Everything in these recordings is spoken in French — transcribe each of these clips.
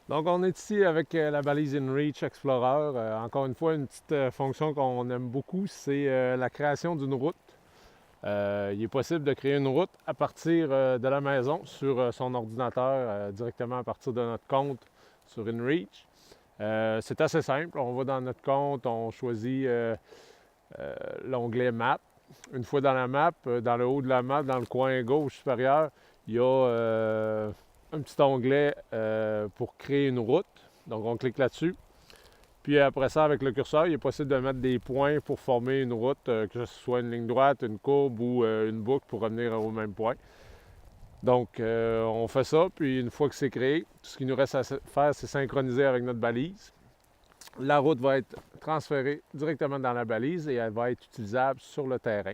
Donc, on est ici avec la balise InReach Explorer. Encore une fois, une petite fonction qu'on aime beaucoup, c'est la création d'une route. Il est possible de créer une route à partir de la maison sur son ordinateur, directement à partir de notre compte sur InReach. C'est assez simple. On va dans notre compte, on choisit l'onglet Map. Une fois dans la map, dans le haut de la map, dans le coin gauche supérieur, il y a un petit onglet pour créer une route. Donc, on clique là-dessus. Puis après ça, avec le curseur, il est possible de mettre des points pour former une route, que ce soit une ligne droite, une courbe ou une boucle pour revenir au même point. Donc, on fait ça, puis une fois que c'est créé, tout ce qu'il nous reste à faire, c'est synchroniser avec notre balise. La route va être transférée directement dans la balise et elle va être utilisable sur le terrain.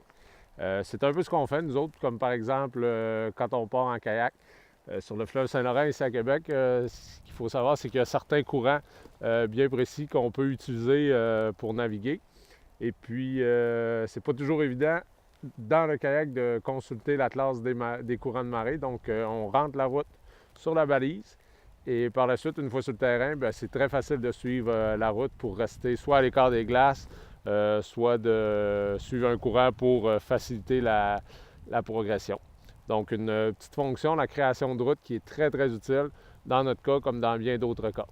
C'est un peu ce qu'on fait, nous autres, comme par exemple quand on part en kayak sur le fleuve Saint-Laurent ici à Québec. Ce qu'il faut savoir, c'est qu'il y a certains courants bien précis qu'on peut utiliser pour naviguer. Et puis, c'est pas toujours évident dans le kayak de consulter l'atlas des courants de marée. Donc, on rentre la route sur la balise. Et par la suite, une fois sur le terrain, c'est très facile de suivre la route pour rester soit à l'écart des glaces, soit de suivre un courant pour faciliter la progression. Donc, une petite fonction, la création de route, qui est très, très utile dans notre cas comme dans bien d'autres cas.